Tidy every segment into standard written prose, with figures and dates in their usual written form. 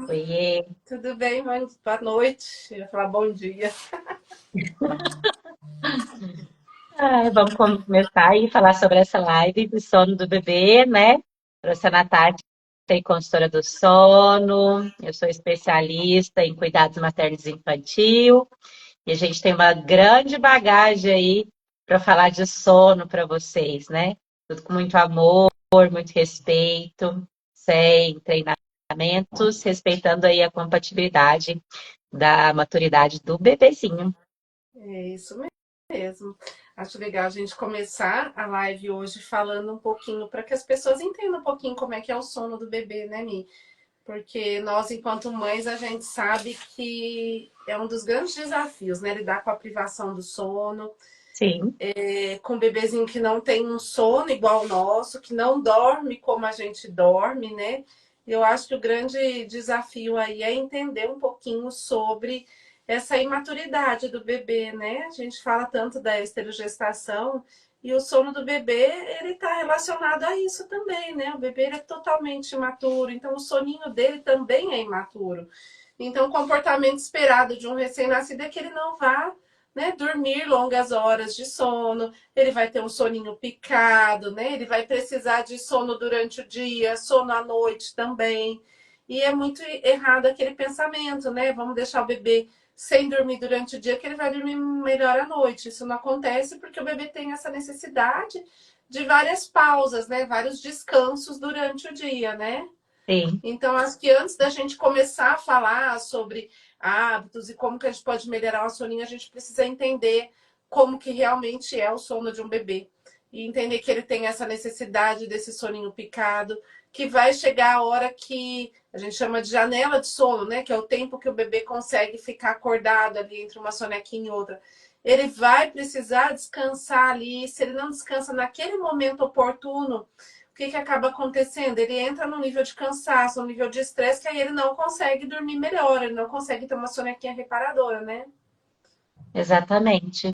Oiê. Tudo bem, mãe? Boa noite. Eu ia falar bom dia. Vamos começar aí falar sobre essa live do sono do bebê, né? Trouxe a Natália, sou consultora do sono, eu sou especialista em cuidados maternos e infantil, e a gente tem uma grande bagagem aí para falar de sono para vocês, né? Tudo com muito amor, muito respeito, sem treinamentos, respeitando aí a compatibilidade da maturidade do bebezinho. É isso mesmo. Acho legal a gente começar a live hoje falando um pouquinho para que as pessoas entendam um pouquinho como é que é o sono do bebê, né, Mi? Porque nós, enquanto mães, a gente sabe que é um dos grandes desafios, né? Lidar com a privação do sono, Sim. com um bebezinho que não tem um sono igual ao nosso, que não dorme como a gente dorme, né? Eu acho que o grande desafio aí é entender um pouquinho sobre essa imaturidade do bebê, né? A gente fala tanto da esterogestação e o sono do bebê, ele está relacionado a isso também, né? O bebê ele é totalmente imaturo, então o soninho dele também é imaturo. Então, o comportamento esperado de um recém-nascido é que ele não vá, né, dormir longas horas de sono, ele vai ter um soninho picado, né? Ele vai precisar de sono durante o dia, sono à noite também. E é muito errado aquele pensamento, né? Vamos deixar o bebê sem dormir durante o dia, que ele vai dormir melhor à noite. Isso não acontece porque o bebê tem essa necessidade de várias pausas, né? Vários descansos durante o dia, né? Sim, Então, acho que antes da gente começar a falar sobre hábitos e como que a gente pode melhorar o soninho, a gente precisa entender como que realmente é o sono de um bebê. E entender que ele tem essa necessidade desse soninho picado, que vai chegar a hora que a gente chama de janela de sono, né? Que é o tempo que o bebê consegue ficar acordado ali entre uma sonequinha e outra. Ele vai precisar descansar ali. Se ele não descansa naquele momento oportuno, o que acaba acontecendo? Ele entra num nível de cansaço, num nível de estresse, que aí ele não consegue dormir melhor, ele não consegue ter uma sonequinha reparadora, né? exatamente.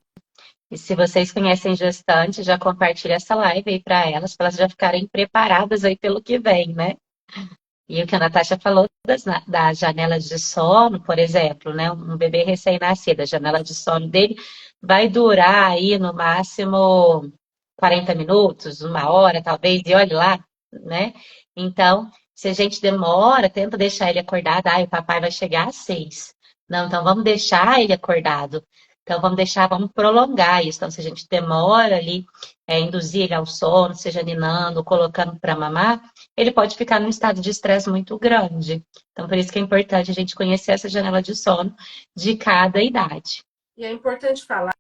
E se vocês conhecem gestantes, já compartilhe essa live aí para elas já ficarem preparadas aí pelo que vem, né? E o que a Natasha falou das janelas de sono, por exemplo, né? Um bebê recém-nascido, a janela de sono dele vai durar aí no máximo 40 minutos, uma hora, talvez, e olhe lá, né? Então, se a gente demora, tenta deixar ele acordado, o papai vai chegar às 6. Não, então vamos deixar ele acordado. Então, vamos prolongar isso. Então, se a gente demora ali, induzir ele ao sono, seja ninando, colocando para mamar, ele pode ficar num estado de estresse muito grande. Então, por isso que é importante a gente conhecer essa janela de sono de cada idade. E é importante falar,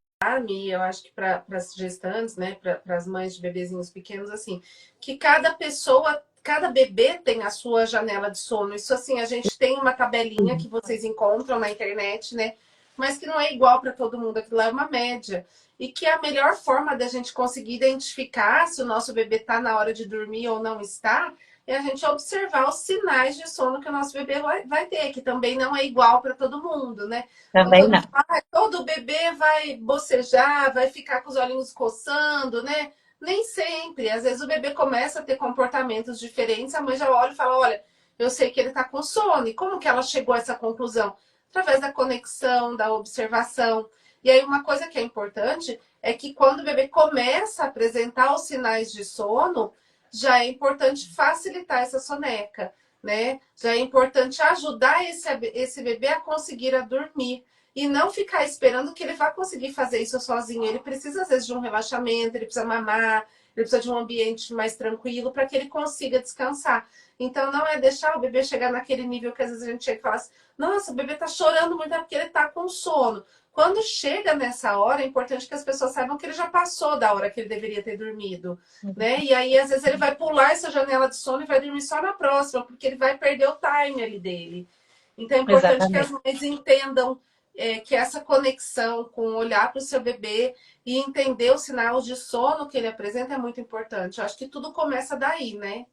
Mi, eu acho que para as gestantes, né, para as mães de bebezinhos pequenos, assim, que cada pessoa, cada bebê tem a sua janela de sono. Isso, assim, a gente tem uma tabelinha que vocês encontram na internet, né, mas que não é igual para todo mundo, aquilo lá é uma média. E que a melhor forma da gente conseguir identificar se o nosso bebê está na hora de dormir ou não está, é a gente observar os sinais de sono que o nosso bebê vai ter, que também não é igual para todo mundo, né? Então, Também todo não. mundo fala, todo bebê vai bocejar, vai ficar com os olhinhos coçando, né? Nem sempre. Às vezes o bebê começa a ter comportamentos diferentes, a mãe já olha e fala: olha, eu sei que ele está com sono. E como que ela chegou a essa conclusão? Através da conexão, da observação. E aí, uma coisa que é importante é que quando o bebê começa a apresentar os sinais de sono, já é importante facilitar essa soneca, né? Já é importante ajudar esse bebê a conseguir a dormir e não ficar esperando que ele vá conseguir fazer isso sozinho. Ele precisa, às vezes, de um relaxamento, ele precisa mamar, ele precisa de um ambiente mais tranquilo para que ele consiga descansar. Então, não é deixar o bebê chegar naquele nível que às vezes a gente chega e fala assim: nossa, o bebê está chorando muito, é porque ele está com sono. Quando chega nessa hora, é importante que as pessoas saibam que ele já passou da hora que ele deveria ter dormido, né? E aí, às vezes, ele vai pular essa janela de sono e vai dormir só na próxima, porque ele vai perder o time ali dele. Então, é importante que as Exatamente. mães entendam que essa conexão com olhar para o seu bebê e entender os sinais de sono que ele apresenta é muito importante. Eu acho que tudo começa daí, né?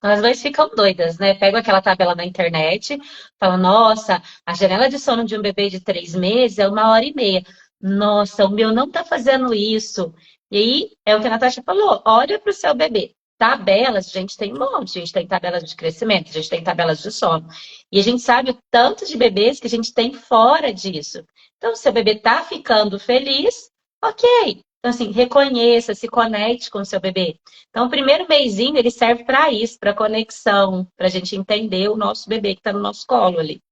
As mães ficam doidas, né? Pegam aquela tabela na internet, falam, nossa, a janela de sono de um bebê de 3 meses é 1 hora e meia. Nossa, o meu não tá fazendo isso. E aí, é o que a Natasha falou, olha para o seu bebê. tabelas, a gente tem um monte, a gente tem tabelas de crescimento, a gente tem tabelas de sono. E a gente sabe o tanto de bebês que a gente tem fora disso. Então, se o bebê está ficando feliz, ok. Então, assim, reconheça, se conecte com o seu bebê. Então, o primeiro mesinho, ele serve para isso, para conexão, para a gente entender o nosso bebê que está no nosso colo ali.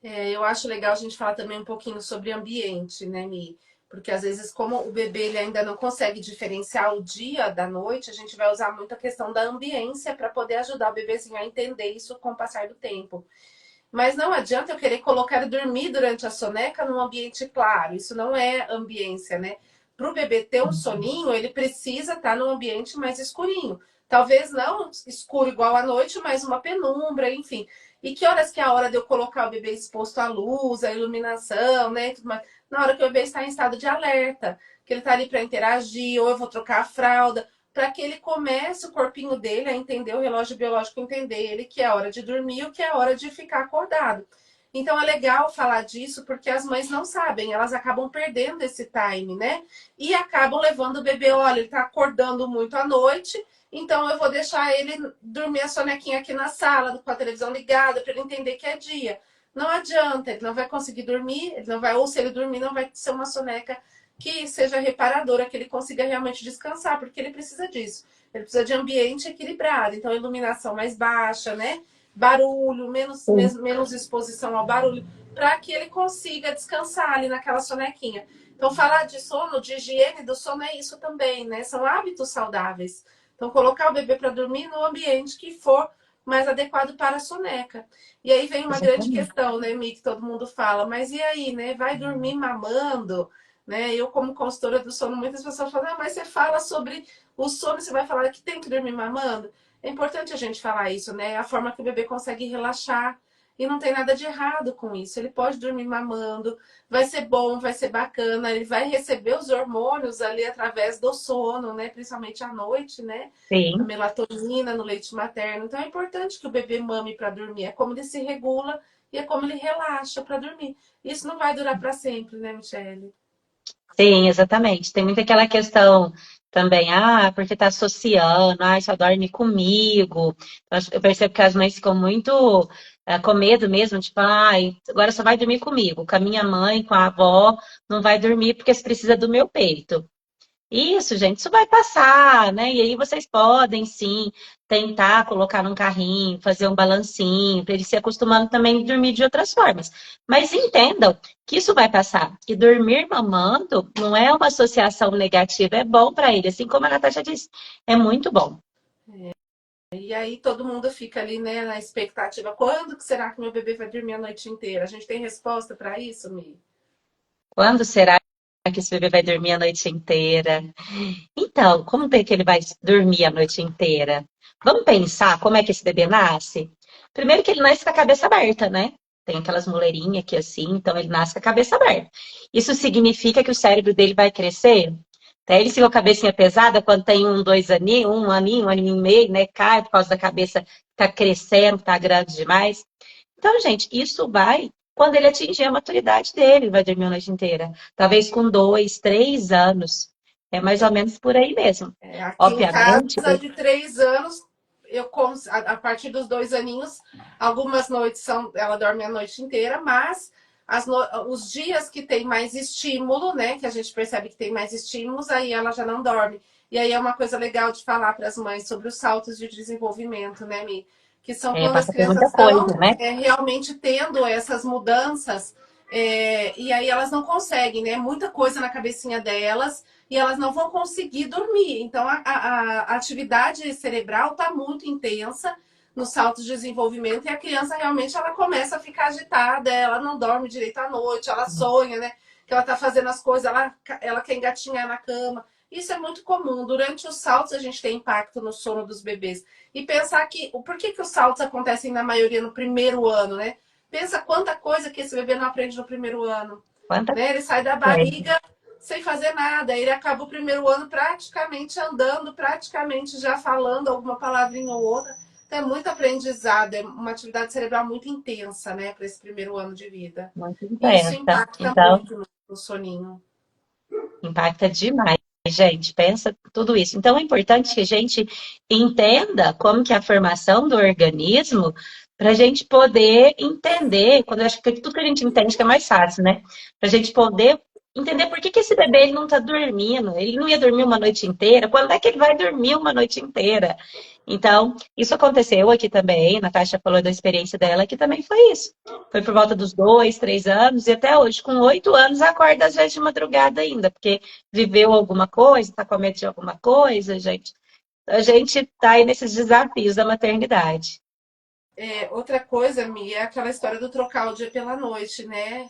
Eu acho legal a gente falar também um pouquinho sobre ambiente, né, Mi? Porque às vezes, como o bebê ele ainda não consegue diferenciar o dia da noite, a gente vai usar muito a questão da ambiência para poder ajudar o bebezinho a entender isso com o passar do tempo. Mas não adianta eu querer colocar ele dormir durante a soneca num ambiente claro. Isso não é ambiência, né? Para o bebê ter um soninho, ele precisa estar num ambiente mais escurinho. Talvez não escuro igual à noite, mas uma penumbra, enfim. E que horas que é a hora de eu colocar o bebê exposto à luz, à iluminação, né? E tudo mais? Na hora que o bebê está em estado de alerta, que ele está ali para interagir, ou eu vou trocar a fralda, para que ele comece o corpinho dele a entender, o relógio biológico entender ele que é hora de dormir e o que é hora de ficar acordado. Então é legal falar disso porque as mães não sabem, elas acabam perdendo esse time, né? E acabam levando o bebê, olha, ele tá acordando muito à noite, então eu vou deixar ele dormir a sonequinha aqui na sala, com a televisão ligada, para ele entender que é dia. Não adianta, ele não vai conseguir dormir, ele não vai, ou se ele dormir, não vai ser uma soneca que seja reparadora, que ele consiga realmente descansar, porque ele precisa disso. Ele precisa de ambiente equilibrado, então iluminação mais baixa, né? Barulho, menos exposição ao barulho, para que ele consiga descansar ali naquela sonequinha. Então, falar de sono, de higiene do sono é isso também, né? São hábitos saudáveis. Então, colocar o bebê para dormir no ambiente que for mais adequado para a soneca. E aí vem uma grande Exatamente. questão, né, Mi, que todo mundo fala, mas e aí, né? Vai dormir mamando? Né? Eu, como consultora do sono, muitas pessoas falam, ah, mas você fala sobre o sono, você vai falar que tem que dormir mamando? É importante a gente falar isso, né? A forma que o bebê consegue relaxar. E não tem nada de errado com isso. Ele pode dormir mamando, vai ser bom, vai ser bacana, ele vai receber os hormônios ali através do sono, né? Principalmente à noite, né? A Sim. melatonina no leite materno. Então é importante que o bebê mame para dormir. É como ele se regula e é como ele relaxa para dormir. Isso não vai durar para sempre, né, Michele? Sim, exatamente. Tem muita aquela questão também, porque tá associando, só dorme comigo. Eu percebo que as mães ficam muito com medo mesmo, tipo, agora só vai dormir comigo. Com a minha mãe, com a avó, não vai dormir porque você precisa do meu peito. Isso, gente, isso vai passar, né? E aí vocês podem, sim, tentar colocar num carrinho, fazer um balancinho, para ele se acostumando também a dormir de outras formas. Mas entendam que isso vai passar. Que dormir mamando não é uma associação negativa, é bom para ele, assim como a Natasha disse, é muito bom. E aí todo mundo fica ali, né, na expectativa. Quando que será que meu bebê vai dormir a noite inteira? A gente tem resposta para isso, Mi? Quando será que esse bebê vai dormir a noite inteira? Então, como é que ele vai dormir a noite inteira? Vamos pensar como é que esse bebê nasce? Primeiro que ele nasce com a cabeça aberta, né? Tem aquelas moleirinhas aqui assim, então ele nasce com a cabeça aberta. Isso significa que o cérebro dele vai crescer. Até ele fica com a cabecinha pesada quando tem 2 aninhos, 1 aninho e meio, né? Cai por causa da cabeça tá crescendo, tá grande demais. Então, gente, isso vai quando ele atingir a maturidade dele, vai dormir a noite inteira. Talvez com 2, 3 anos. É mais ou menos por aí mesmo. Aqui em Obviamente, casa, de 3 anos, a partir dos 2 aninhos, algumas noites ela dorme a noite inteira, mas os dias que tem mais estímulo, né? Que a gente percebe que tem mais estímulos, aí ela já não dorme. E aí é uma coisa legal de falar para as mães sobre os saltos de desenvolvimento, né, Mi? Que são quando as passa por muita crianças coisa, estão né? realmente tendo essas mudanças, e aí elas não conseguem, né? Muita coisa na cabecinha delas e elas não vão conseguir dormir. Então, a atividade cerebral está muito intensa no salto de desenvolvimento e a criança realmente ela começa a ficar agitada, ela não dorme direito à noite, ela sonha, né? Que ela está fazendo as coisas, ela quer engatinhar na cama. Isso é muito comum. Durante os saltos, a gente tem impacto no sono dos bebês. E pensar que, por que os saltos acontecem na maioria no primeiro ano, né? Pensa quanta coisa que esse bebê não aprende no primeiro ano. Quanta Né? Ele sai da coisa. barriga sem fazer nada. Ele acaba o primeiro ano praticamente andando, praticamente já falando alguma palavrinha ou outra. Então é muito aprendizado, é uma atividade cerebral muito intensa, né, para esse primeiro ano de vida. Muito E isso intensa. impacta Então, muito no soninho. impacta demais. gente, pensa tudo isso. Então, é importante que a gente entenda como que é a formação do organismo para a gente poder entender, quando eu acho que tudo que a gente entende que é mais fácil, né? Para a gente poder entender por que que esse bebê ele não está dormindo, ele não ia dormir uma noite inteira, quando é que ele vai dormir uma noite inteira? Então, isso aconteceu aqui também, a Natasha falou da experiência dela, que também foi isso. Foi por volta dos 2, 3 anos, e até hoje, com 8 anos, acorda às vezes de madrugada ainda, porque viveu alguma coisa, está com medo de alguma coisa, gente. A gente está aí nesses desafios da maternidade. Outra coisa, Mi, é aquela história do trocar o dia pela noite, né?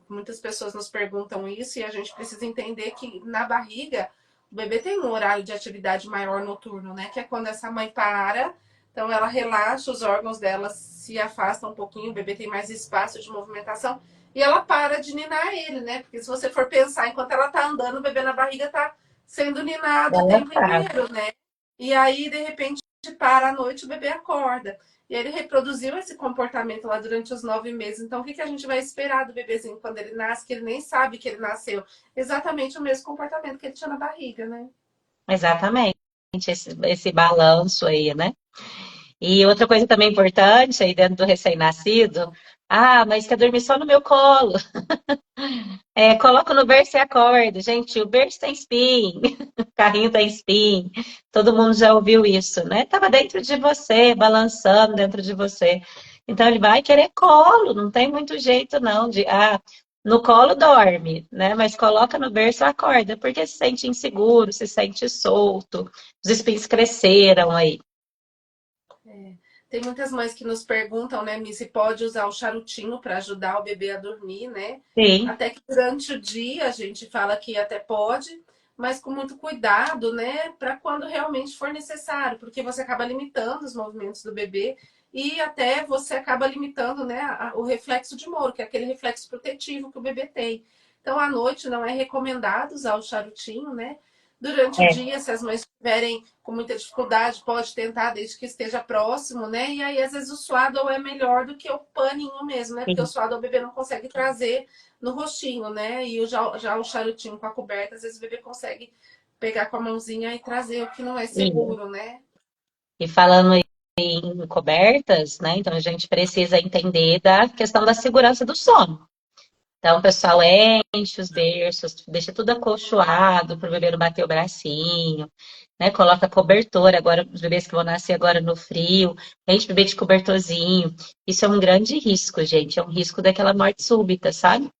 Muitas pessoas nos perguntam isso e a gente precisa entender que na barriga o bebê tem um horário de atividade maior noturno, né? Que é quando essa mãe para, então ela relaxa, os órgãos dela se afastam um pouquinho, o bebê tem mais espaço de movimentação e ela para de ninar ele, né? Porque se você for pensar, enquanto ela tá andando, o bebê na barriga tá sendo ninado o Ela tempo tá. inteiro, né? E aí, de repente, para à noite, o bebê acorda. E ele reproduziu esse comportamento lá durante os 9 meses. Então, o que a gente vai esperar do bebezinho quando ele nasce, que ele nem sabe que ele nasceu? Exatamente o mesmo comportamento que ele tinha na barriga, né? Exatamente. Esse balanço aí, né? E outra coisa também importante aí dentro do recém-nascido, mas quer dormir só no meu colo. Coloca no berço e acorda. Gente, o berço tem spin, o carrinho tem spin. Todo mundo já ouviu isso, né? Tava dentro de você, balançando dentro de você. Então ele vai querer colo, não tem muito jeito não no colo dorme, né? Mas coloca no berço e acorda, porque se sente inseguro, se sente solto, os espinhos cresceram aí. Tem muitas mães que nos perguntam, né, Mi, se pode usar o charutinho para ajudar o bebê a dormir, né? Sim, Até que durante o dia a gente fala que até pode, mas com muito cuidado, né, para quando realmente for necessário, porque você acaba limitando os movimentos do bebê e até você acaba limitando, né, o reflexo de Moro, que é aquele reflexo protetivo que o bebê tem. Então, à noite não é recomendado usar o charutinho, né? Durante o é. dia, se as mães estiverem com muita dificuldade, pode tentar desde que esteja próximo, né? E aí, às vezes, o swaddle é melhor do que o paninho mesmo, né? Porque o Sim. swaddle o bebê não consegue trazer no rostinho, né? E já o charutinho com a coberta, às vezes o bebê consegue pegar com a mãozinha e trazer, o que não é seguro, né? E falando em cobertas, né? Então a gente precisa entender da questão da segurança do sono. Então, o pessoal enche os berços, deixa tudo acolchoado para o bebê não bater o bracinho, né? Coloca cobertor, agora, os bebês que vão nascer agora no frio, enche o bebê de cobertorzinho. Isso é um grande risco, gente. É um risco daquela morte súbita, sabe?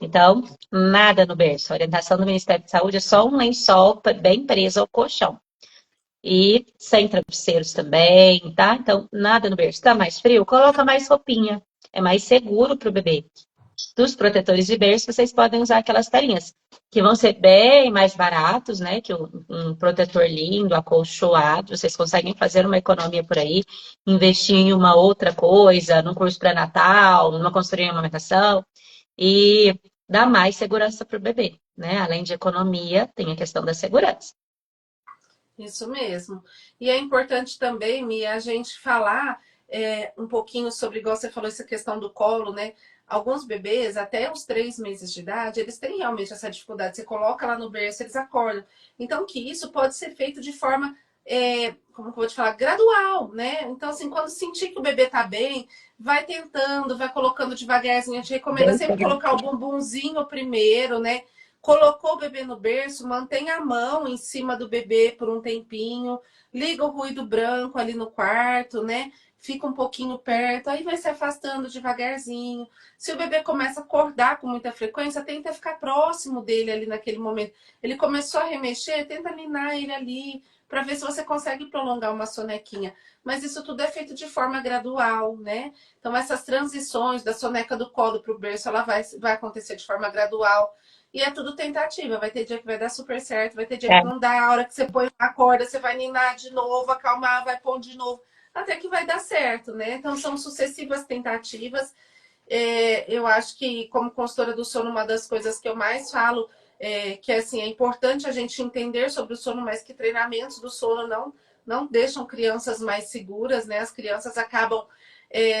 Então, nada no berço. A orientação do Ministério de Saúde é só um lençol bem preso ao colchão. E sem travesseiros também, tá? Então, nada no berço. Tá mais frio? Coloca mais roupinha. É mais seguro para o bebê. Dos protetores de berço, vocês podem usar aquelas telinhas, que vão ser bem mais baratos, né? Que um protetor lindo, acolchoado. Vocês conseguem fazer uma economia por aí, investir em uma outra coisa, num curso pré-natal, numa consultoria em amamentação, e dar mais segurança para o bebê, né? Além de economia, tem a questão da segurança. Isso mesmo. E é importante também, Mia, a gente falar um pouquinho sobre, igual você falou, essa questão do colo, né? Alguns bebês, até os 3 meses de idade, eles têm realmente essa dificuldade. Você coloca lá no berço, eles acordam. Então, que isso pode ser feito de forma, como que eu vou te falar, gradual, né? Então, assim, quando sentir que o bebê tá bem, vai tentando, vai colocando devagarzinho. A gente recomenda Bem sempre legal. colocar o bumbumzinho primeiro, né? Colocou o bebê no berço, mantém a mão em cima do bebê por um tempinho, liga o ruído branco ali no quarto, né? Fica um pouquinho perto, aí vai se afastando devagarzinho. Se o bebê começa a acordar com muita frequência, tenta ficar próximo dele ali naquele momento. Ele começou a remexer, tenta ninar ele ali, para ver se você consegue prolongar uma sonequinha. Mas isso tudo é feito de forma gradual, né? Então, essas transições da soneca do colo para o berço, ela vai acontecer de forma gradual. E é tudo tentativa. Vai ter dia que vai dar super certo, vai ter dia que É, não dá. A hora que você põe a corda, você vai ninar de novo, acalmar, vai pôr de novo. Até que vai dar certo, né? Então são sucessivas tentativas. Eu acho que, como consultora do sono, uma das coisas que eu mais falo que assim, é importante a gente entender sobre o sono, mas que treinamentos do sono não deixam crianças mais seguras, né? As crianças acabam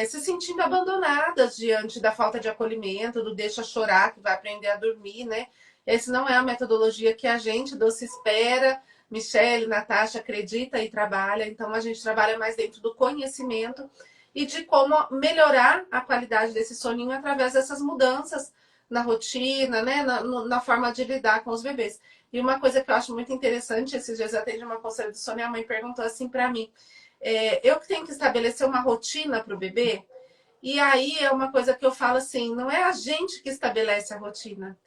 se sentindo abandonadas diante da falta de acolhimento, do deixa chorar, que vai aprender a dormir, né? Essa não é a metodologia que a gente do Se Espera, Michele, Natasha acredita e trabalha. Então a gente trabalha mais dentro do conhecimento e de como melhorar a qualidade desse soninho através dessas mudanças na rotina, né? Na forma de lidar com os bebês. E uma coisa que eu acho muito interessante, esses dias eu atendi uma consulta de sono e a mãe perguntou assim para mim, eu que tenho que estabelecer uma rotina para o bebê? E aí é uma coisa que eu falo assim, não é a gente que estabelece a rotina,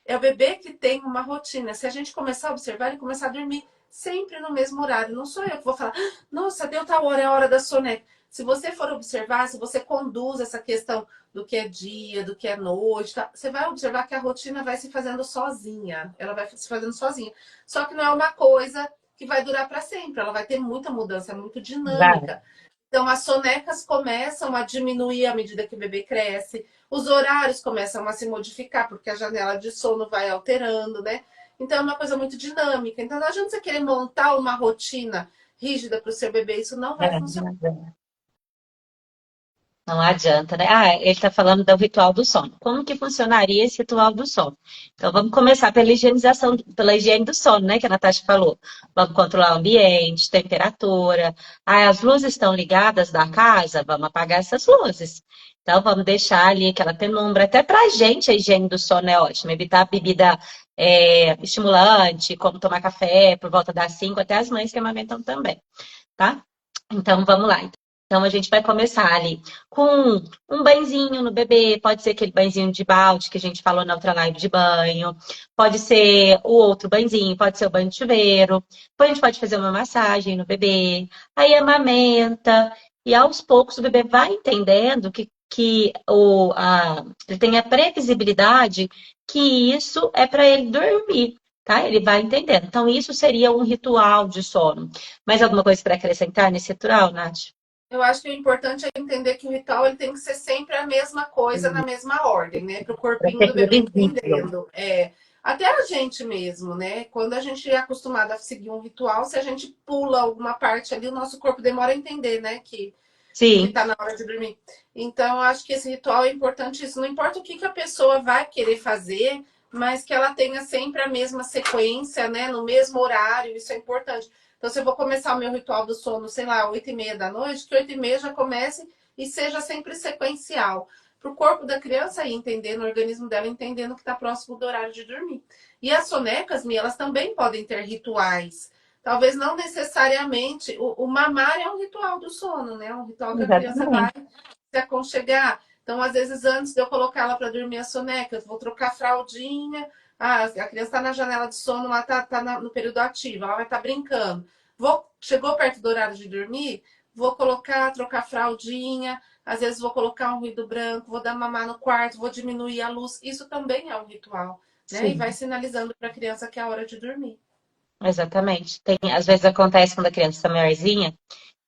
é o bebê que tem uma rotina. Se a gente começar a observar, ele começar a dormir sempre no mesmo horário. Não sou eu que vou falar, nossa, deu tal hora, é a hora da soneca. Se você for observar, se você conduz essa questão do que é dia, do que é noite, tá? Você vai observar que a rotina vai se fazendo sozinha. Ela vai se fazendo sozinha. Só que não é uma coisa que vai durar para sempre. Ela vai ter muita mudança, é muito Vai. dinâmica. Então, as sonecas começam a diminuir à medida que o bebê cresce. Os horários começam a se modificar, porque a janela de sono vai alterando, né? Então, é uma coisa muito dinâmica. Então, não adianta você querer montar uma rotina rígida para o seu bebê. Isso não vai funcionar. Não adianta, né? Ah, ele está falando do ritual do sono. Como que funcionaria esse ritual do sono? Então, vamos começar pela higienização, pela higiene do sono, né? Que a Natasha falou. Vamos controlar o ambiente, temperatura. Ah, as luzes estão ligadas da casa? Vamos apagar essas luzes. Então, vamos deixar ali aquela penumbra. Até para a gente, a higiene do sono é ótima. Evitar bebida estimulante, como tomar café por volta das 5, até as mães que amamentam também, tá? Então, vamos lá. Então, a gente vai começar ali com um banhozinho no bebê, pode ser aquele banhozinho de balde que a gente falou na outra live de banho, pode ser o outro banhozinho, pode ser o banho de chuveiro, depois a gente pode fazer uma massagem no bebê, aí amamenta, e aos poucos o bebê vai entendendo que ele tem a previsibilidade que isso é para ele dormir. Tá? Ele vai entendendo. Então, isso seria um ritual de sono. Mais alguma coisa para acrescentar nesse ritual, Nath? Eu acho que o importante é entender que o ritual ele tem que ser sempre a mesma coisa na mesma ordem, né? Para o Para corpinho ser do bebê previsível. entendendo. Até a gente mesmo, né? Quando a gente é acostumado a seguir um ritual, se a gente pula alguma parte ali, o nosso corpo demora a entender, né? Que Sim, está na hora de dormir. Então, eu acho que esse ritual é importante isso. Não importa o que, que a pessoa vai querer fazer, mas que ela tenha sempre a mesma sequência, né? No mesmo horário, isso é importante. Então, se eu vou começar o meu ritual do sono, sei lá, 8h30 da noite, que 8h30 já comece e seja sempre sequencial. Para o corpo da criança ir entendendo, o organismo dela entendendo que está próximo do horário de dormir. E as sonecas, Mi, elas também podem ter rituais. Talvez não necessariamente. O mamar é um ritual do sono, né? Um ritual que a criança vai exatamente. se aconchegar. Então, às vezes, antes de eu colocar ela para dormir a soneca, eu vou trocar a fraldinha. Ah, a criança está na janela de sono, ela está no período ativo, ela vai estar brincando. Chegou perto do horário de dormir, vou trocar a fraldinha. Às vezes, vou colocar um ruído branco, vou dar mamar no quarto, vou diminuir a luz. Isso também é um ritual, né? E vai Sim, sinalizando para a criança que é a hora de dormir. exatamente. Às vezes acontece quando a criança está maiorzinha,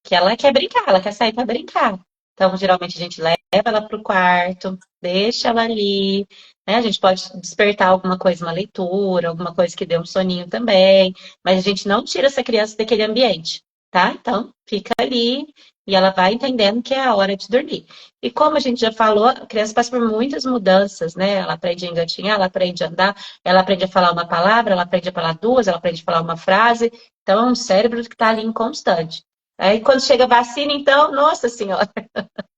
que ela quer brincar, ela quer sair para brincar. Então, geralmente, a gente leva ela para o quarto, deixa ela ali, né? A gente pode despertar alguma coisa, uma leitura, alguma coisa que dê um soninho também, mas a gente não tira essa criança daquele ambiente, tá? Então, fica ali e ela vai entendendo que é a hora de dormir. E como a gente já falou, a criança passa por muitas mudanças, né? Ela aprende a engatinhar, ela aprende a andar, ela aprende a falar uma palavra, ela aprende a falar duas, ela aprende a falar uma frase. Então, é um cérebro que está ali em constante. Aí quando chega a vacina, então, nossa senhora.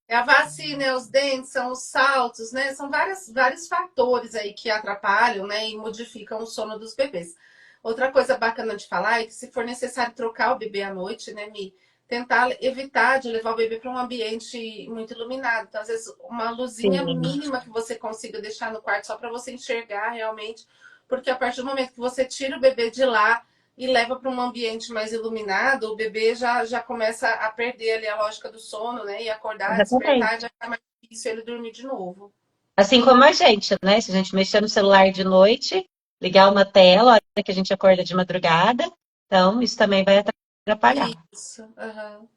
É a vacina, os dentes, são os saltos, né? São vários fatores aí que atrapalham, né? E modificam o sono dos bebês. Outra coisa bacana de falar é que se for necessário trocar o bebê à noite, né, Mi? Tentar evitar de levar o bebê para um ambiente muito iluminado. Então, às vezes, uma luzinha Sim, mínima que você consiga deixar no quarto só para você enxergar realmente. Porque a partir do momento que você tira o bebê de lá, e leva para um ambiente mais iluminado, o bebê já começa a perder ali a lógica do sono, né? E acordar, despertar, exatamente. já fica mais difícil ele dormir de novo. Assim como a gente, né? Se a gente mexer no celular de noite, ligar uma tela, a hora que a gente acorda de madrugada, então isso também vai atrapalhar. Isso. Uhum.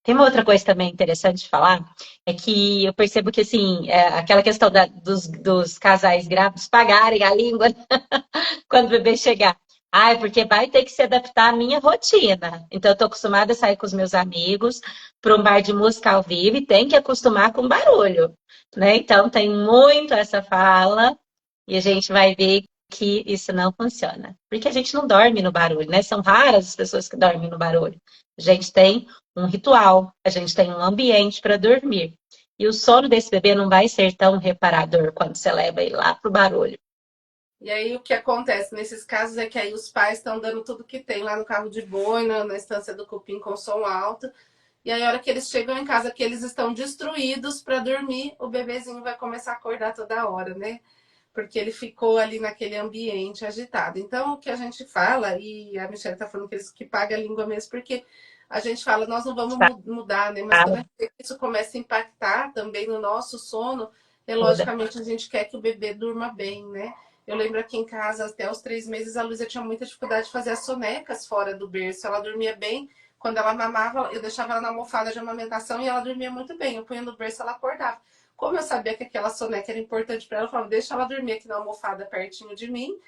Tem uma outra coisa também interessante de falar, é que eu percebo que, assim, aquela questão dos casais grávidos pagarem a língua quando o bebê chegar. Ah, é porque vai ter que se adaptar à minha rotina. Então, eu estou acostumada a sair com os meus amigos para um bar de música ao vivo e tem que acostumar com barulho, né? Então, tem muito essa fala e a gente vai ver que isso não funciona. Porque a gente não dorme no barulho, né? São raras as pessoas que dormem no barulho. A gente tem um ritual, a gente tem um ambiente para dormir. E o sono desse bebê não vai ser tão reparador quando você leva ele lá pro barulho. E aí o que acontece nesses casos é que aí os pais estão dando tudo que tem lá no carro de boi, na estância do cupim com som alto. E aí a hora que eles chegam em casa, que eles estão destruídos para dormir, o bebezinho vai começar a acordar toda hora, né? Porque ele ficou ali naquele ambiente agitado. Então, o que a gente fala, e a Michelle está falando que eles que paga a língua mesmo, porque a gente fala, nós não vamos mudar, né? Mas quando isso começa a impactar também no nosso sono, logicamente a gente quer que o bebê durma bem, né? Eu lembro aqui em casa, até os 3 meses, a Luísa tinha muita dificuldade de fazer as sonecas fora do berço. Ela dormia bem. Quando ela mamava, eu deixava ela na almofada de amamentação e ela dormia muito bem. Eu punha no berço, ela acordava. Como eu sabia que aquela soneca era importante para ela, eu falava, deixa ela dormir aqui na almofada pertinho de mim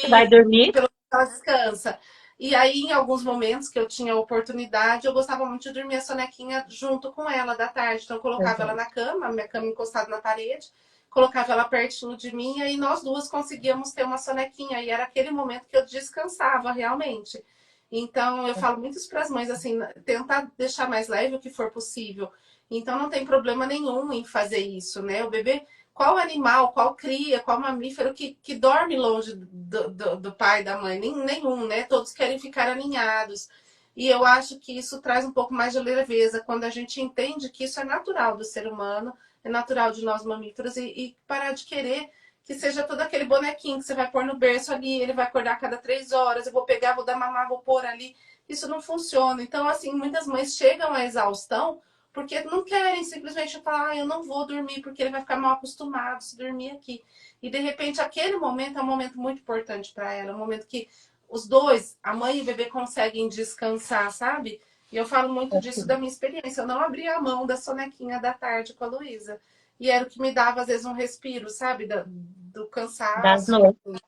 Vai e dormir? pelo menos ela descansa. E aí, em alguns momentos que eu tinha oportunidade, eu gostava muito de dormir a sonequinha junto com ela da tarde. Então, eu colocava ela Uhum. na cama, minha cama encostada na parede, colocava ela pertinho de mim e aí nós duas conseguíamos ter uma sonequinha. E era aquele momento que eu descansava realmente. Então, eu falo muito isso para as mães, assim, tentar deixar mais leve o que for possível. Então, não tem problema nenhum em fazer isso, né? O bebê, qual animal, qual cria, qual mamífero que dorme longe do pai e da mãe? Nenhum, né? Todos querem ficar aninhados. E eu acho que isso traz um pouco mais de leveza quando a gente entende que isso é natural do ser humano, é natural de nós mamíferos, e parar de querer que seja todo aquele bonequinho que você vai pôr no berço ali, ele vai acordar a cada 3 horas, eu vou pegar, vou dar mamar, vou pôr ali. Isso não funciona. Então, assim, muitas mães chegam à exaustão porque não querem simplesmente falar, eu não vou dormir, porque ele vai ficar mal acostumado a se dormir aqui. E de repente, aquele momento é um momento muito importante para ela, é um momento que os dois, a mãe e o bebê, conseguem descansar, sabe? E eu falo muito disso da minha experiência. Eu não abri a mão da sonequinha da tarde com a Luísa. E era o que me dava, às vezes, um respiro, sabe? Do Das cansaço. noites.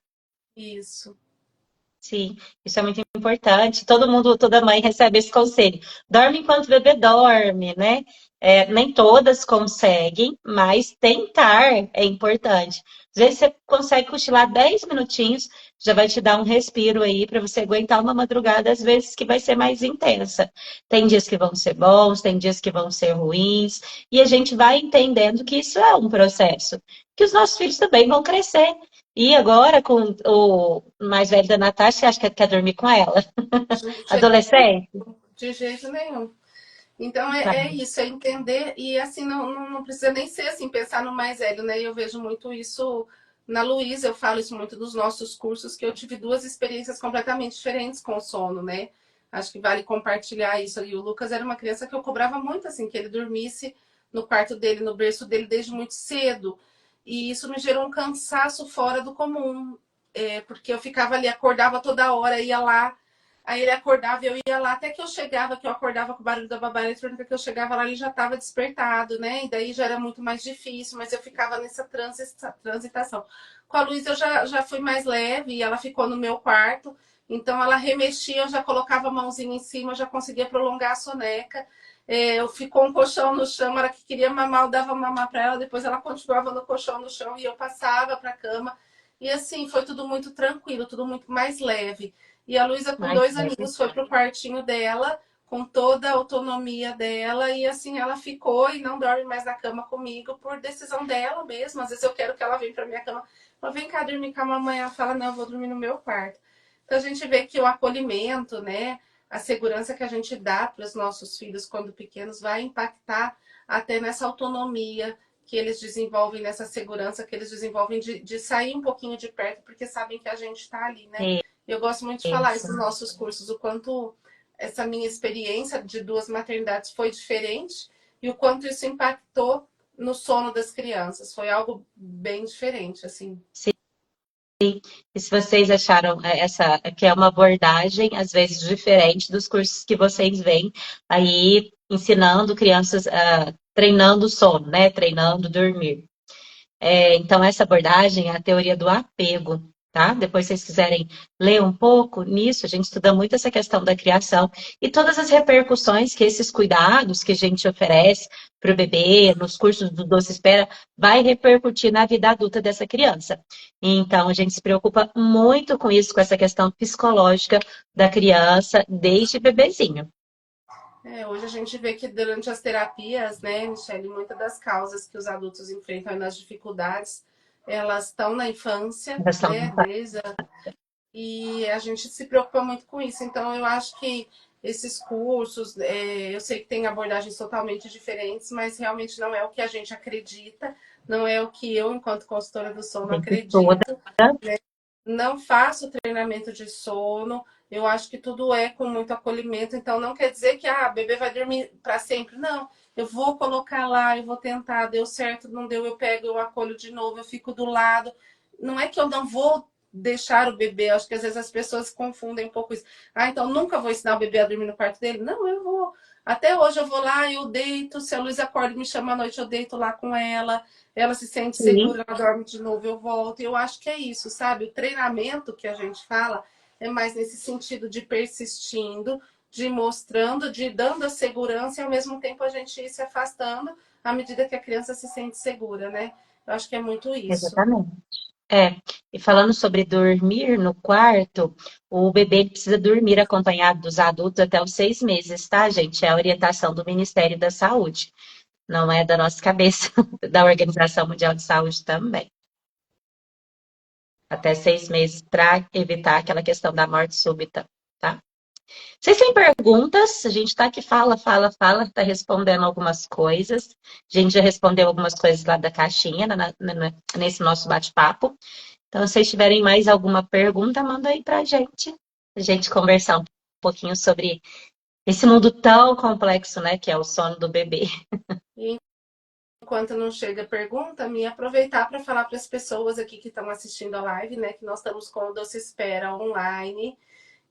Isso. Sim, isso é muito importante. Todo mundo, toda mãe recebe esse conselho. Dorme enquanto o bebê dorme, né? Nem todas conseguem, mas tentar é importante. Às vezes você consegue cochilar 10 minutinhos, já vai te dar um respiro aí para você aguentar uma madrugada, às vezes que vai ser mais intensa. Tem dias que vão ser bons, tem dias que vão ser ruins, e a gente vai entendendo que isso é um processo, que os nossos filhos também vão crescer. E agora, com o mais velho da Natasha, você acha que quer dormir com ela? De jeito Adolescente? nenhum. De jeito nenhum. Então Tá. é isso, é entender e assim não precisa nem ser assim, pensar no mais velho, né? Eu vejo muito isso na Luísa, eu falo isso muito dos nossos cursos, que eu tive duas experiências completamente diferentes com o sono, né? Acho que vale compartilhar isso aí. O Lucas era uma criança que eu cobrava muito, assim, que ele dormisse no quarto dele, no berço dele, desde muito cedo. E isso me gerou um cansaço fora do comum, porque eu ficava ali, acordava toda hora, ia lá. Aí ele acordava e eu ia lá, até que eu chegava, que eu acordava com o barulho da babá eletrônica, que eu chegava lá, ele já estava despertado, né? E daí já era muito mais difícil, mas eu ficava nessa transitação. Com a Luísa eu já fui mais leve, e ela ficou no meu quarto, então ela remexia, eu já colocava a mãozinha em cima, eu já conseguia prolongar a soneca. Eu ficou um colchão no chão, ela que queria mamar, eu dava mamar para ela, depois ela continuava no colchão no chão e eu passava para a cama. E assim, foi tudo muito tranquilo, tudo muito mais leve. E a Luísa, com Mais 2 aninhos, foi pro quartinho dela, com toda a autonomia dela, e assim ela ficou e não dorme mais na cama comigo por decisão dela mesmo. Às vezes eu quero que ela venha pra minha cama, ela vem cá dormir com a mamãe, ela fala, não, eu vou dormir no meu quarto. Então a gente vê que o acolhimento, né, a segurança que a gente dá para os nossos filhos quando pequenos vai impactar até nessa autonomia que eles desenvolvem, nessa segurança que eles desenvolvem de sair um pouquinho de perto, porque sabem que a gente está ali, né? Eu gosto muito de falar isso isso. nos nossos cursos, o quanto essa minha experiência de 2 maternidades foi diferente e o quanto isso impactou no sono das crianças. Foi algo bem diferente, assim. E se vocês acharam essa que é uma abordagem, às vezes, diferente dos cursos que vocês veem aí ensinando crianças, treinando o sono, né? Treinando dormir. Então, essa abordagem é a teoria do apego. tá? Depois, se vocês quiserem ler um pouco nisso, a gente estuda muito essa questão da criação e todas as repercussões que esses cuidados que a gente oferece para o bebê, nos cursos do Doce Espera, vai repercutir na vida adulta dessa criança. Então, a gente se preocupa muito com isso, com essa questão psicológica da criança desde bebezinho. Hoje a gente vê que durante as terapias, né, Michele, muitas das causas que os adultos enfrentam nas dificuldades, elas estão na infância, né, e a gente se preocupa muito com isso. Então, eu acho que esses cursos, eu sei que tem abordagens totalmente diferentes, mas realmente não é o que a gente acredita, não é o que eu, enquanto consultora do sono, acredito. Não faço treinamento de sono. Eu acho que tudo é com muito acolhimento. Então, não quer dizer que o bebê vai dormir para sempre. Não. Eu vou colocar lá, eu vou tentar. Deu certo, não deu, eu pego, eu acolho de novo, eu fico do lado. Não é que eu não vou deixar o bebê. Acho que às vezes as pessoas confundem um pouco isso. Então nunca vou ensinar o bebê a dormir no quarto dele? Não, eu vou. Até hoje eu vou lá, eu deito. Se a Luísa acorda e me chama à noite, eu deito lá com ela. Ela se sente segura, ela dorme de novo, eu volto. Eu acho que é isso, sabe? O treinamento que a gente fala é mais nesse sentido de persistindo, de mostrando, de dando a segurança e ao mesmo tempo a gente ir se afastando à medida que a criança se sente segura, né? Eu acho que é muito isso. Exatamente. E falando sobre dormir no quarto, o bebê ele precisa dormir acompanhado dos adultos até os 6 meses, tá, gente? É a orientação do Ministério da Saúde. Não é da nossa cabeça, da Organização Mundial de Saúde também. Até 6 meses para evitar aquela questão da morte súbita, tá? Vocês têm perguntas? A gente está aqui, está respondendo algumas coisas. A gente já respondeu algumas coisas lá da caixinha, nesse nosso bate-papo. Então, se vocês tiverem mais alguma pergunta, manda aí para a gente conversar um pouquinho sobre esse mundo tão complexo, né, que é o sono do bebê. E enquanto não chega pergunta, me aproveitar para falar para as pessoas aqui que estão assistindo a live, né, que nós estamos com o Doce Espera online,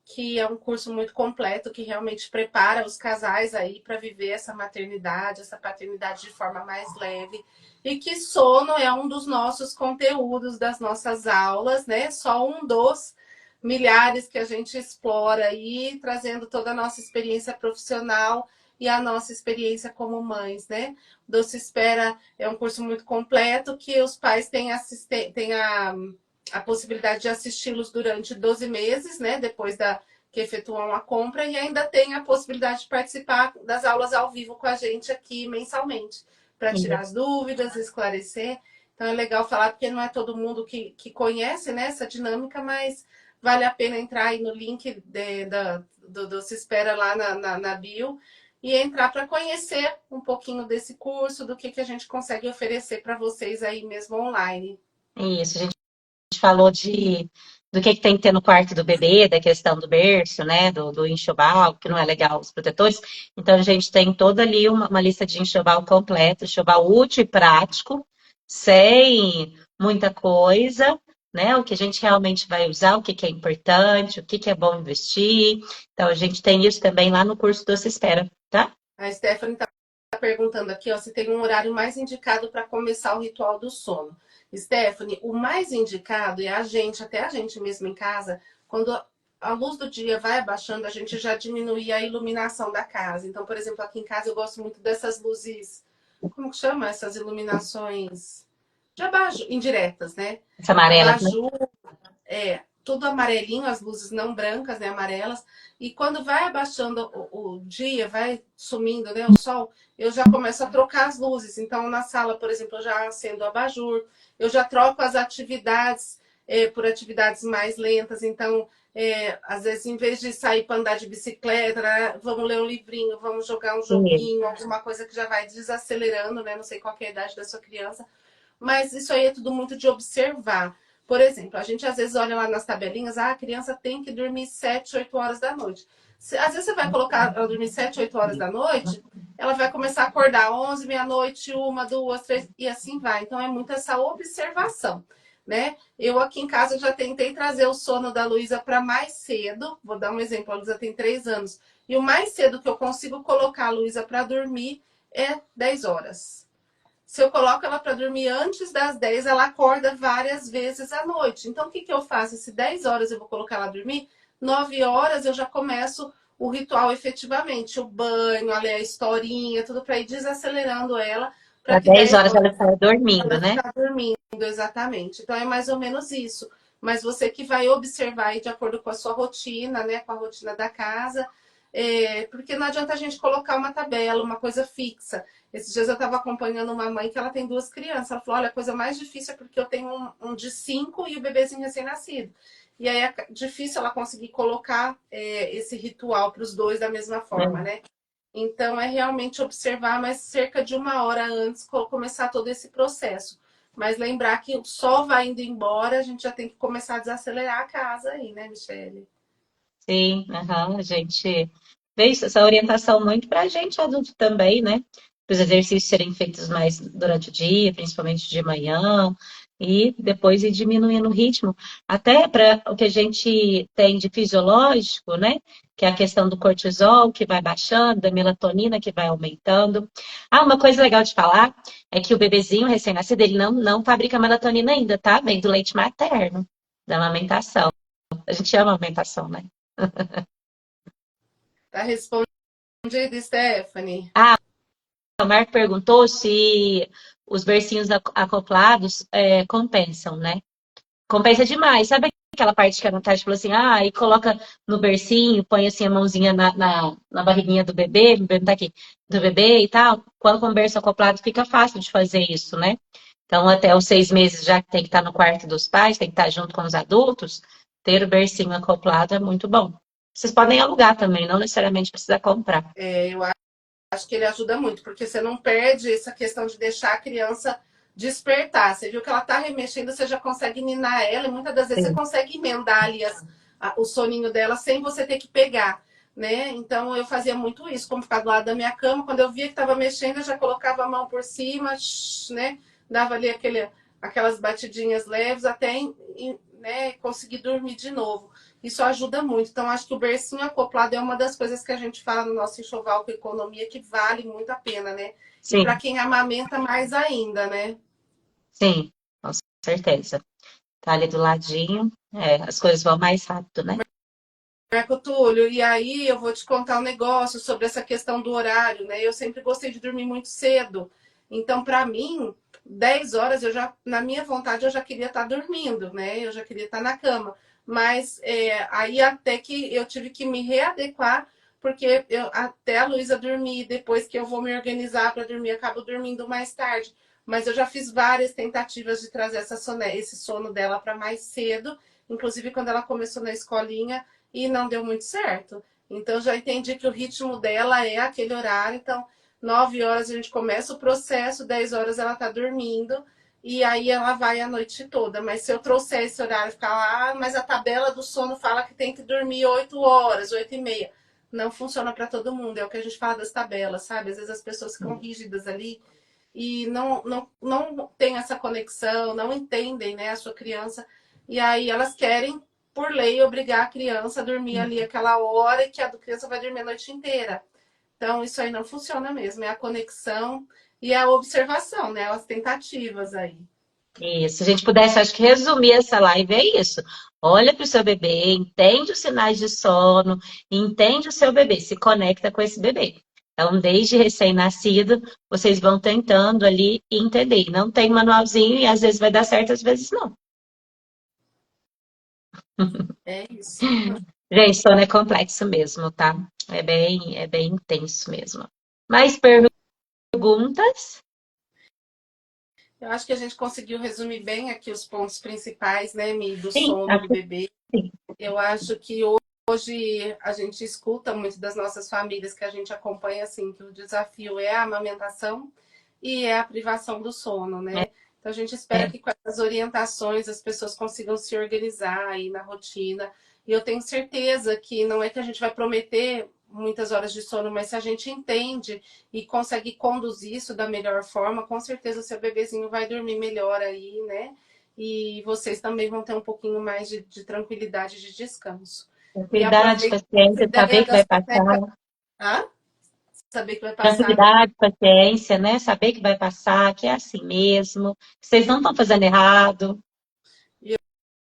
que é um curso muito completo, que realmente prepara os casais aí para viver essa maternidade, essa paternidade de forma mais leve. E que sono é um dos nossos conteúdos das nossas aulas, né? Só um dos milhares que a gente explora aí, trazendo toda a nossa experiência profissional e a nossa experiência como mães, né? Doce Espera é um curso muito completo que os pais têm a possibilidade de assisti-los durante 12 meses, né? Depois que efetuam a compra, e ainda tem a possibilidade de participar das aulas ao vivo com a gente aqui mensalmente, para tirar as dúvidas, esclarecer. Então é legal falar, porque não é todo mundo que conhece, né, essa dinâmica, mas vale a pena entrar aí no link do Se Espera lá na bio e entrar para conhecer um pouquinho desse curso, do que a gente consegue oferecer para vocês aí mesmo online. Isso, a gente falou do que tem que ter no quarto do bebê, da questão do berço, né, do enxoval, que não é legal os protetores. Então, a gente tem toda ali uma lista de enxoval completo, enxoval útil e prático, sem muita coisa, né, o que a gente realmente vai usar, o que é importante, o que é bom investir. Então, a gente tem isso também lá no curso do Se Espera, tá? A Stephanie está perguntando aqui, ó, se tem um horário mais indicado para começar o ritual do sono. Stephanie, o mais indicado é até a gente mesmo em casa, quando a luz do dia vai abaixando, a gente já diminui a iluminação da casa. Então, por exemplo, aqui em casa eu gosto muito dessas luzes, como que chama? Essas iluminações de abajur, indiretas, né? Essa amarela, né? Abajur, tudo amarelinho, as luzes não brancas, né, amarelas. E quando vai abaixando o dia, vai sumindo, né, o sol, eu já começo a trocar as luzes. Então, na sala, por exemplo, eu já acendo o abajur, eu já troco as atividades por atividades mais lentas. Então, às vezes, em vez de sair para andar de bicicleta, né, vamos ler um livrinho, vamos jogar um joguinho, alguma coisa que já vai desacelerando, né? Não sei qual é a idade da sua criança. Mas isso aí é tudo muito de observar. Por exemplo, a gente às vezes olha lá nas tabelinhas, a criança tem que dormir 7, 8 horas da noite. Às vezes você vai colocar ela dormir 7, 8 horas da noite, ela vai começar a acordar 11, meia-noite, 1, 2, 3, e assim vai. Então é muito essa observação, né? Eu aqui em casa já tentei trazer o sono da Luísa para mais cedo. Vou dar um exemplo, a Luísa tem 3 anos. E o mais cedo que eu consigo colocar a Luísa para dormir é 10 horas. Se eu coloco ela para dormir antes das 10, ela acorda várias vezes à noite. Então, o que, que eu faço? Se 10 horas eu vou colocar ela a dormir, 9 horas eu já começo o ritual efetivamente. O banho, a ler a historinha, tudo para ir desacelerando ela, para Às que 10 10 horas ela horas está dormindo, ela né? ficar dormindo, exatamente. Então, é mais ou menos isso. Mas você que vai observar aí de acordo com a sua rotina, né? Com a rotina da casa. Porque não adianta a gente colocar uma tabela, uma coisa fixa. Esses dias eu estava acompanhando uma mãe que ela tem duas crianças. Ela falou: olha, a coisa mais difícil é porque eu tenho um de 5 e o bebezinho recém-nascido. E aí é difícil ela conseguir colocar esse ritual para os dois da mesma forma, É. né? Então é realmente observar, mas cerca de 1 hora antes começar todo esse processo. Mas lembrar que o sol vai indo embora, a gente já tem que começar a desacelerar a casa aí, né, Michele? Sim, aham, a gente vê isso, essa orientação muito para a gente adulto também, né? Os exercícios serem feitos mais durante o dia, principalmente de manhã, e depois ir diminuindo o ritmo. Até para o que a gente tem de fisiológico, né? Que é a questão do cortisol que vai baixando, da melatonina que vai aumentando. Ah, uma coisa legal de falar é que o bebezinho recém-nascido, ele não fabrica melatonina ainda, tá? Vem do leite materno, da amamentação. A gente ama amamentação, né? Tá respondido, Stephanie? O Marco perguntou se os bercinhos acoplados compensam, né? Compensa demais. Sabe aquela parte que a Natasha falou assim, e coloca no bercinho, põe assim a mãozinha na barriguinha do bebê tá aqui, do bebê e tal. Quando com o berço acoplado fica fácil de fazer isso, né? Então, até os 6 meses já que tem que estar no quarto dos pais, tem que estar junto com os adultos, ter o bercinho acoplado é muito bom. Vocês podem alugar também, não necessariamente precisa comprar. Eu acho que ele ajuda muito, porque você não perde essa questão de deixar a criança despertar. Você viu que ela tá remexendo, você já consegue ninar ela, e muitas das vezes você Sim. consegue emendar ali o soninho dela sem você ter que pegar, né? Então eu fazia muito isso, como ficar do lado da minha cama, quando eu via que estava mexendo, eu já colocava a mão por cima, né? Dava ali aquelas batidinhas leves até né, conseguir dormir de novo. Isso ajuda muito. Então, acho que o bercinho acoplado é uma das coisas que a gente fala no nosso enxoval com economia que vale muito a pena, né? E para Sim. quem amamenta mais ainda, né? Sim, com certeza. Tá ali do ladinho, as coisas vão mais rápido, né? Marco Túlio, e aí eu vou te contar um negócio sobre essa questão do horário, né? Eu sempre gostei de dormir muito cedo. Então, para mim, 10 horas na minha vontade, eu já queria estar dormindo, né? Eu já queria estar na cama. Mas aí até que eu tive que me readequar, porque até a Luísa dormir, depois que eu vou me organizar para dormir, acabo dormindo mais tarde. Mas eu já fiz várias tentativas de trazer esse sono dela para mais cedo, inclusive quando ela começou na escolinha e não deu muito certo. Então já entendi que o ritmo dela é aquele horário. Então, 9 horas a gente começa o processo, 10 horas ela tá dormindo e aí ela vai a noite toda. Mas se eu trouxer esse horário e ficar lá, mas a tabela do sono fala que tem que dormir 8 horas, 8h30. Não funciona para todo mundo, é o que a gente fala das tabelas, sabe? Às vezes as pessoas ficam rígidas ali e não tem essa conexão, não entendem, né, a sua criança. E aí elas querem, por lei, obrigar a criança a dormir ali aquela hora e que a criança vai dormir a noite inteira. Então, isso aí não funciona mesmo. É a conexão e a observação, né? As tentativas aí. Isso. Se a gente pudesse, acho que resumir essa live é isso. Olha para o seu bebê, entende os sinais de sono, entende o seu bebê, se conecta com esse bebê. Então, desde recém-nascido, vocês vão tentando ali entender. Não tem manualzinho e às vezes vai dar certo, às vezes não. É isso. Gente, sono é complexo mesmo, tá? É bem intenso mesmo. Mais perguntas? Eu acho que a gente conseguiu resumir bem aqui os pontos principais, né, Mi, do Sim, sono acho do que bebê. sim. Eu acho que hoje a gente escuta muito das nossas famílias que a gente acompanha assim que o desafio é a amamentação e é a privação do sono, né? Então a gente espera É, que com essas orientações as pessoas consigam se organizar aí na rotina. E eu tenho certeza que não é que a gente vai prometer muitas horas de sono, mas se a gente entende e consegue conduzir isso da melhor forma, com certeza o seu bebezinho vai dormir melhor aí, né? E vocês também vão ter um pouquinho mais de tranquilidade de descanso. E tranquilidade, aproveita paciência, essa ideia saber que vai das passar. bonecas. Hã? saber que vai passar, né? Tranquilidade, paciência, né? Saber que vai passar, que é assim mesmo, que vocês não estão fazendo errado,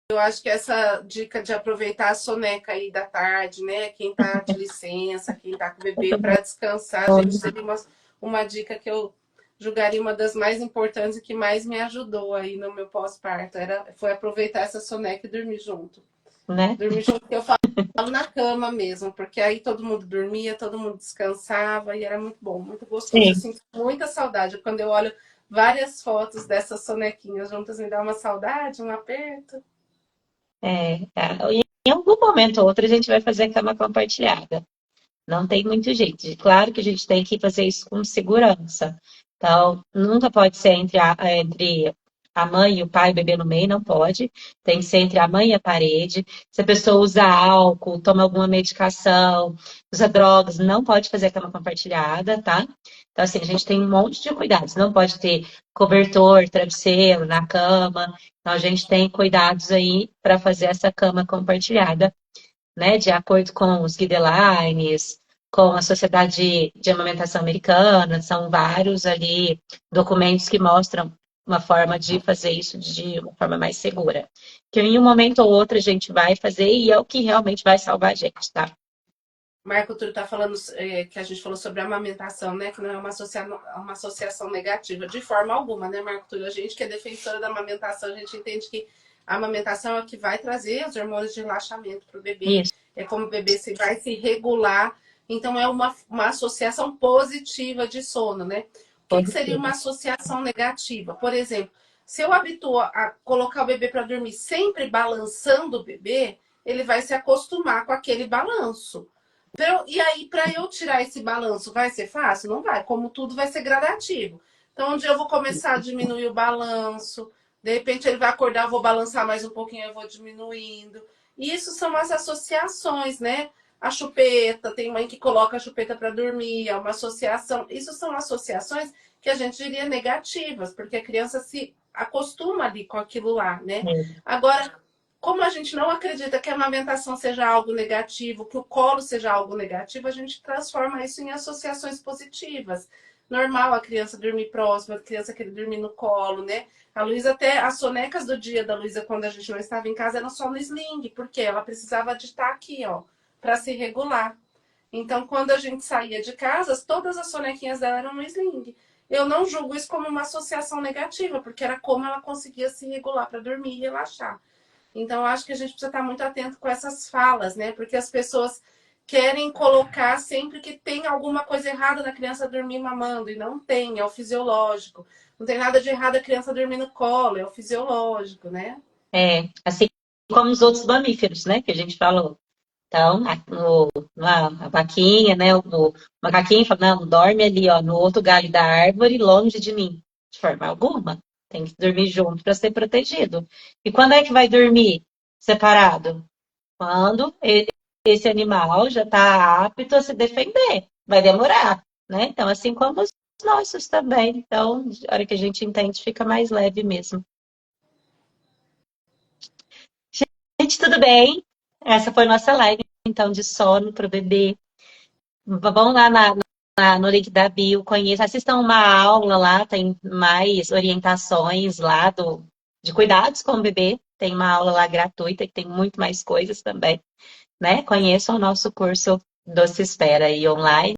Eu acho que essa dica de aproveitar a soneca aí da tarde, né? Quem tá de licença, quem tá com o bebê muito para descansar, bom. gente, seria uma dica que eu julgaria uma das mais importantes e que mais me ajudou aí no meu pós-parto. Foi aproveitar essa soneca e dormir junto. Né? Dormir junto, que eu falo na cama mesmo, porque aí todo mundo dormia, todo mundo descansava e era muito bom, muito gostoso. Eu Sim. sinto muita saudade quando eu olho várias fotos dessas sonequinhas juntas, me dá uma saudade, um aperto. Em algum momento ou outro a gente vai fazer a cama compartilhada. Não tem muito jeito. Claro que a gente tem que fazer isso com segurança. Então, nunca pode ser entre a mãe e o pai, o bebê no meio, não pode. Tem que ser entre a mãe e a parede. Se a pessoa usa álcool, toma alguma medicação, usa drogas, não pode fazer a cama compartilhada, tá? Então, assim, a gente tem um monte de cuidados. Não pode ter cobertor, travesseiro na cama. Então, a gente tem cuidados aí para fazer essa cama compartilhada, né, de acordo com os guidelines, com a Sociedade de Amamentação Americana, são vários ali documentos que mostram uma forma de fazer isso de uma forma mais segura. Que em um momento ou outro a gente vai fazer e é o que realmente vai salvar a gente, tá? Marco Túlio está falando que a gente falou sobre a amamentação, né? Que não é uma associação negativa, de forma alguma, né, Marco Túlio? A gente que é defensora da amamentação, a gente entende que a amamentação é o que vai trazer os hormônios de relaxamento para o bebê, Isso, é como o bebê vai se regular. Então, é uma associação positiva de sono, né? O que seria uma positivo. associação negativa? Por exemplo, se eu habituo a colocar o bebê para dormir sempre balançando o bebê, ele vai se acostumar com aquele balanço. E aí, para eu tirar esse balanço, vai ser fácil? Não vai. Como tudo, vai ser gradativo. Então, um dia eu vou começar a diminuir o balanço. De repente, ele vai acordar, eu vou balançar mais um pouquinho, eu vou diminuindo. E isso são as associações, né? A chupeta, tem mãe que coloca a chupeta para dormir, é uma associação. Isso são associações que a gente diria negativas, porque a criança se acostuma ali com aquilo lá, né? Agora, como a gente não acredita que a amamentação seja algo negativo, que o colo seja algo negativo, a gente transforma isso em associações positivas. Normal a criança dormir próxima, a criança querer dormir no colo, né? A Luísa até, as sonecas do dia da Luísa, quando a gente não estava em casa, eram só no sling, porque ela precisava de estar aqui, ó, para se regular. Então, quando a gente saía de casa, todas as sonequinhas dela eram no sling. Eu não julgo isso como uma associação negativa, porque era como ela conseguia se regular para dormir e relaxar. Então, acho que a gente precisa estar muito atento com essas falas, né? Porque as pessoas querem colocar sempre que tem alguma coisa errada na criança dormir mamando, e não tem, é o fisiológico. Não tem nada de errado a criança dormir no colo, é o fisiológico, né? Assim como os outros mamíferos, né, que a gente falou. Então, a vaquinha, né, o macaquinho fala, não, dorme ali, ó, no outro galho da árvore, longe de mim. De forma alguma. Tem que dormir junto para ser protegido. E quando é que vai dormir separado? Quando esse animal já está apto a se defender. Vai demorar, né? Então, assim como os nossos também. Então, a hora que a gente entende, fica mais leve mesmo. Gente, tudo bem? Essa foi nossa live, então, de sono para o bebê. Vão lá no link da bio, conheça, assistam uma aula lá, tem mais orientações lá de cuidados com o bebê. Tem uma aula lá gratuita que tem muito mais coisas também, né? Conheçam o nosso curso Doce Espera aí online.